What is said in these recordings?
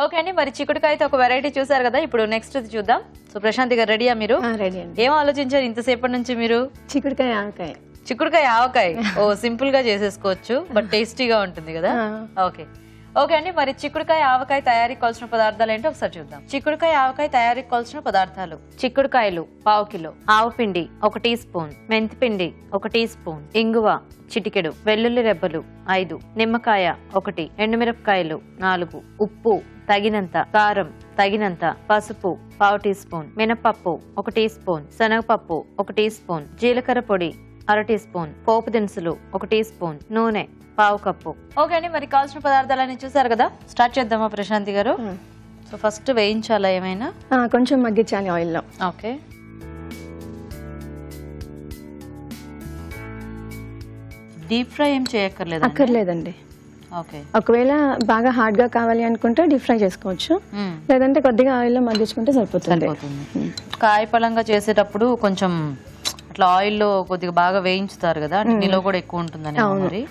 Okay అండి, మరి చిక్కుడుకాయతో ఒక వెరైటీ చూసారు కదా, ఇప్పుడు నెక్స్ట్ చూద్దాం. సో ప్రశాంతి గారు రెడీయా మీరు? రెడీ అండి. ఏం ఆలోచించారు ఇంతసేపటి నుంచి మీరు? చిక్కుడుకాయ ఆవకాయ. చిక్కుడుకాయ ఆవకాయ ఓ సింపుల్ గా చేసేసుకోవచ్చు, బట్ టేస్టీగా ఉంటుంది కదా. ఓకే ఓకే అండి, మరి చిక్కుడుకాయ ఆవకాయ తయారీకి కావాల్సిన పదార్థాలు ఏంటో ఒకసారి చూద్దాం. చిక్కుడుకాయ ఆవకాయ తయారీకి కావాల్సిన పదార్థాలు: చిక్కుడుకాయలు 1/2 కిలో, ఆవపిండి 1 టీ స్పూన్, మెంతిపిండి 1 టీ స్పూన్, ఇంగువ చిటికెడు, వెల్లుల్లి రెబ్బలు 5, నిమ్మకాయ 1, ఎండుమిరపకాయలు 4, ఉప్పు తగినంత, కారం తగినంత, పసుపు 1/2 టీ స్పూన్, మినపప్పు 1 టీ స్పూన్, శనగపప్పు 1 టీ స్పూన్, జీలకర్ర పొడి 1/2 టీ స్పూన్, పోపు దినుసులు 1 టీ స్పూన్, నూనె 1/2 కప్పు. ఓకే అండి, మరి కావాల్సిన పదార్థాలన్నీ చూసారు కదా, స్టార్ట్ చేద్దామా ప్రశాంతి గారు? సో ఫస్ట్ వేయించాలా ఏమైనా? కొంచెం మగ్గించాలి ఆయిల్ లో. ఓకే, డీప్ ఫ్రై ఏం చేయక్కర్లేదు? అక్కర్లేదండి. ఓకే, ఒకవేళ బాగా హార్డ్ గా కావాలి అనుకుంటే డీప్ ఫ్రై చేసుకోవచ్చు, లేదంటే కొద్దిగా ఆయిల్ లో మగ్గించుకుంటే సరిపోతుంది. కాయపళంగా చేసేటప్పుడు కొంచెం అట్లా ఆయిల్ లో కొద్దిగా బాగా వేయించుతారు కదా, నిలువ కూడా ఎక్కువ ఉంటుందని. మరి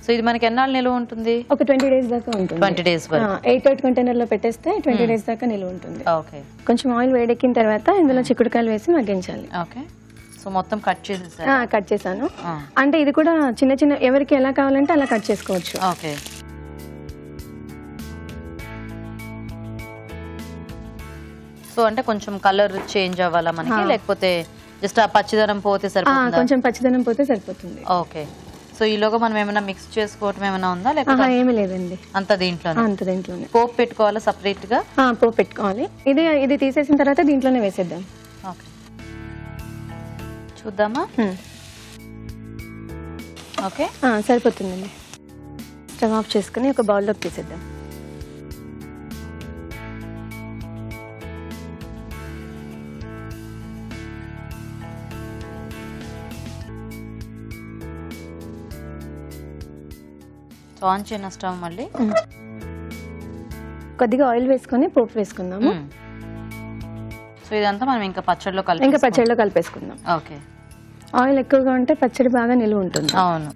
సో ఇది మనకి ఎన్నాళ్ళు నిలువ ఉంటుంది? ఒక 20 days దాకా ఉంటుంది. 20 days వరకు 8 కంటైనర్ లో పెట్టేస్తే 20 days దాకా నిలువ ఉంటుంది. ఓకే, కొంచెం ఆయిల్ వేడెక్కిన తర్వాత ఇందులో చిక్కుడుకాయలు వేసి మగ్గించాలి. ఓకే, సో మొత్తం కట్ చేసేసారు? కట్ చేశాను. అంటే ఇది కూడా చిన్న చిన్న ఎవరికి ఎలా కావాలంటే అలా కట్ చేసుకోవచ్చు. ఓకే, సో అంటే కొంచెం కలర్ చేంజ్ అవ్వాలా మనకి, లేకపోతే జస్ట్ ఆ పచ్చిదనం పోతే సరిపోతుందా? కొంచెం పచ్చిదనం పోతే సరిపోతుంది. ఓకే, సో ఈలోగా మనం ఏమైనా మిక్స్ చేసుకోవటం ఏమైనా ఉందా లేకపోతే? ఏమీ లేదండి, అంత దీంట్లోనే. పోపు పెట్టుకోవాలా సపరేట్ గా? పోపు పెట్టుకోవాలి. ఇది తీసేసిన తర్వాత దీంట్లోనే వేసేద్దాం. ఓకే, చూద్దామా? ఓకే, సరిపోతుందండి. స్టవ్ ఆఫ్ చేసుకుని ఒక బౌల్లోకి తీసేద్దాం. ఆన్ చేయన స్టవ్ మళ్ళీ. కొద్దిగా ఆయిల్ వేసుకొని పోపు వేసుకుందాము. సో ఇదంతా మనం ఇంకా పచ్చడిలో కలిపేసుకుందాం. ఓకే, ఆయిల్ ఎక్కువగా ఉంటే పచ్చడి బాగా నిలువ ఉంటుంది. అవును.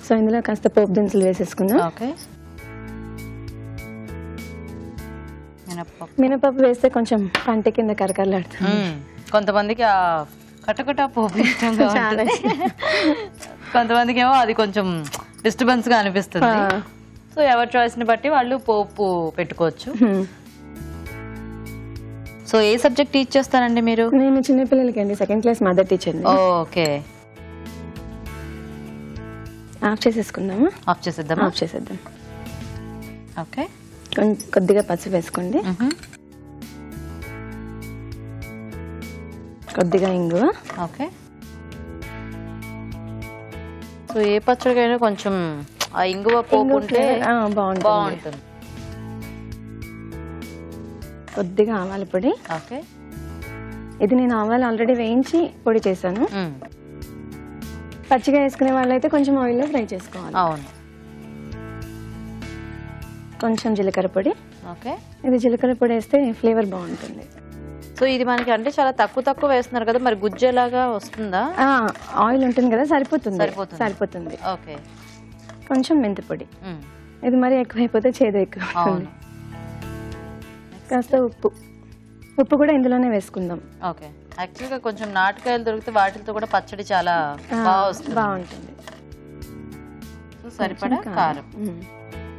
సో ఇందులో కాస్త పోపు దినుసులు వేసేసుకుందాం. ఓకే, మినపప్పు వేస్తే కొంచెం పంట కింద కరకరలాడుతుంది. కొంతమందికి ఆ కటకట పోపు ఇష్టంగా ఉంటుంది, కొంతమందికి ఏమో అది కొంచెం డిస్టర్బెన్స్ గా అనిపిస్తుంది. సో ఎవరి చాయిస్ ని బట్టి వాళ్ళు పోపు పెట్టుకోవచ్చు. సో ఏ సబ్జెక్ట్ టీచ్ చేస్తారండి మీరు? నేను చిన్నపిల్లలకి అండి, 2nd class mother teacher. Okay, off చేసేసుకుందామా? ఆఫ్ చేసేద్దాం. ఓకే, కొద్దిగా పసుపు వేసుకోండి, కొద్దిగా ఇంగువ. ఓకే, సో ఏ పచ్చడికైనా కొంచెం ఆ ఇంగువ పోపు ఉంటే బాగుంటుంది. కొద్దిగా ఆవాల పొడి. ఓకే, ఇది నేను ఆవాలు ఆల్రెడీ వేయించి పొడి చేశాను. పచ్చిగా వేసుకునే వాళ్ళైతే కొంచెం ఆయిల్లో ఫ్రై చేసుకోవాలి. అవును. కొంచెం జీలకర్ర పొడి. ఓకే, ఇది జీలకర్ర పొడి వేస్తే ఫ్లేవర్ బాగుంటుంది. సో ఇది మనకి అంటే చాలా తక్కువ వేస్తున్నారు కదా, మరి గుజ్జేలాగా వస్తుందా? ఆయిల్ ఉంటుంది కదా, సరిపోతుంది. ఓకే, కొంచెం మెంతి పొడి. ఇది మరి ఎక్కువైపోతే చేదు ఎక్కువ. కాస్త ఉప్పు కూడా ఇందులోనే వేసుకుందాం. ఓకే, యాక్చువల్గా కొంచెం నాటుకాయలు దొరికితే వాటితో కూడా పచ్చడి చాలా బాగుంటుంది. సో సరిపడా కారం.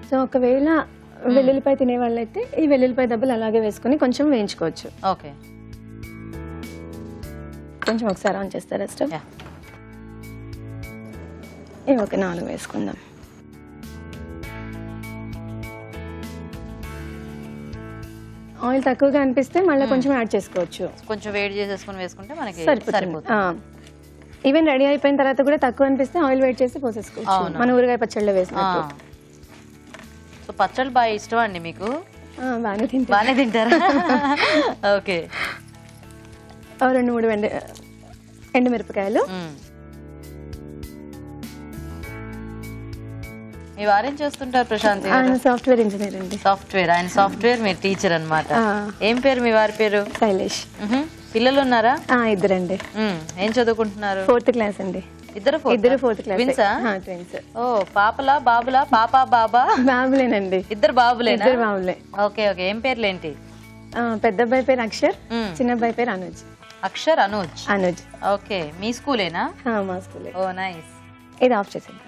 సో ఒకవేళ వెల్లుల్లిపాయ తినే వాళ్ళైతే ఈ వెల్లుల్లిపాయ దెబ్బలు అలాగే వేసుకుని కొంచెం వేయించుకోవచ్చు. ఓకే, కొంచెం ఒకసారి ఆన్ చేస్తారా స్టవ్? ఇవి ఒక 4 వేసుకుందాం. ఆయిల్ తక్కువగా అనిపిస్తే మళ్ళీ కొంచెం యాడ్ చేసుకోవచ్చు. కొంచెం వేడి చేసేసుకుని వేసుకుంటే మనకి సరిపోతుంది. ఈవెన్ రెడీ అయిపోయిన తర్వాత కూడా తక్కువ అనిపిస్తే ఆయిల్ వేడి చేసి పోసేసుకోవచ్చు, మన ఊరగాయ పచ్చడిలో వేసినట్టు. సో పచ్చళ్ళు బాగా ఇష్టం అండి మీకు? బాగానే తింటారా? ఓకే, 2-3 ఎండుమిరపకాయలు. మీ వారేం చేస్తుంటారు ప్రశాంత్? ఆయన సాఫ్ట్వేర్ ఇంజనీర్ అండి. ఆయన సాఫ్ట్వేర్, మీరు టీచర్ అన్నమాట. ఏం పేరు మీ వారి పేరు? శైలేష్. పిల్లలు ఉన్నారా? 2 అండి. ఏం చదువుకుంటున్నారు? 4th class అండి. ఇద్దరు ఫోర్త్ క్లాస్. ట్విన్సా? ట్విన్స్. ఓ పాపలా బాబులా? పాపా బాబా? బాబులేనండి. ఇద్దరు బాబులేనా? ఇద్దరు బాబులే. Okay okay. ఏం పేర్లేంటి? పెద్ద అబ్బాయి పేరు అక్షర్, చిన్న అబ్బాయి పేరు అనుజ్. అక్షర్, అనుజ్. అనుజ్. ఓకే. మీ స్కూలేనా? మా స్కూలే. ఓ నైస్. ఇది ఆఫ్ చేసేది.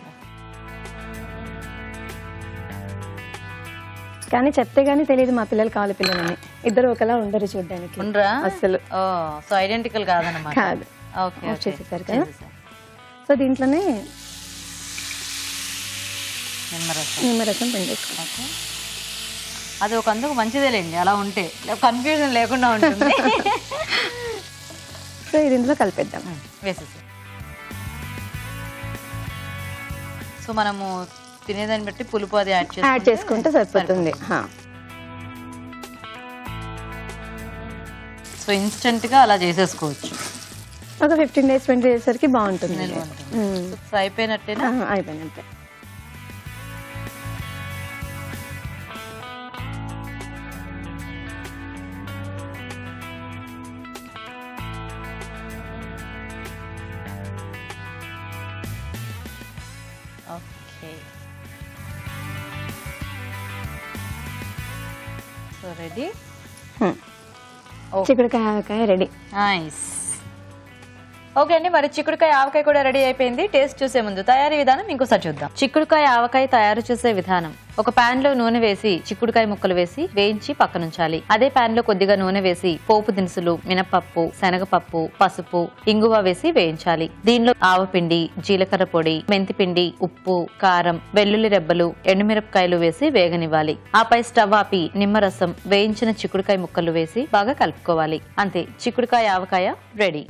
కానీ చెప్తే గానీ తెలియదు మా పిల్లలు కావాలి పిల్లలని. ఇద్దరు ఒకలా ఉండరు చూడడానికి. ఉండరా అసలు? సో ఐడెంటికల్ కాదన్నమాట. కాదు. ఓకే. ఆఫ్ చేసేసారు కదా. సో దీంట్లోనే నిమ్మరసం పిండేసుకో. అది ఒక అందుకు మంచిదేలేండి అలా ఉంటే, కన్ఫ్యూజన్ లేకుండా ఉంటుంది. సో ఇది ఇందులో కలిపేద్దాం. వేసేసి. సో మనము తినేదాన్ని బట్టి పులుపు అది యాడ్ చేసుకుంటే సరిపోతుంది. సో ఇన్స్టెంట్ గా అలా చేసేసుకోవచ్చు. ఒక 15 days 20 days వరకు బాగుంటుంది. సో అయిపోయినట్టేనా? అయిపోయినట్టే. ఓకే. So ready. చిక్కుడుకాయ ఆవకాయ రెడీ. నైస్. ఓకే అండి, మరి చిక్కుడుకాయ ఆవకాయ కూడా రెడీ అయిపోయింది. టేస్ట్ చూసే ముందు తయారీ విధానం ఇంకోసారి చూద్దాం. చిక్కుడుకాయ ఆవకాయ తయారు చేసే విధానం: ఒక పాన్ లో నూనె వేసి చిక్కుడుకాయ ముక్కలు వేసి వేయించి పక్కనుంచాలి. అదే పాన్ లో కొద్దిగా నూనె వేసి పోపు దినుసులు, మినపప్పు, శనగపప్పు, పసుపు, ఇంగువ వేసి వేయించాలి. దీనిలో ఆవపిండి, జీలకర్ర పొడి, మెంతిపిండి, ఉప్పు, కారం, వెల్లుల్లి రెబ్బలు, ఎండుమిరపకాయలు వేసి వేగనివ్వాలి. ఆపై స్టవ్ ఆపి నిమ్మరసం, వేయించిన చిక్కుడుకాయ ముక్కలు వేసి బాగా కలుపుకోవాలి. అంతే, చిక్కుడుకాయ ఆవకాయ రెడీ.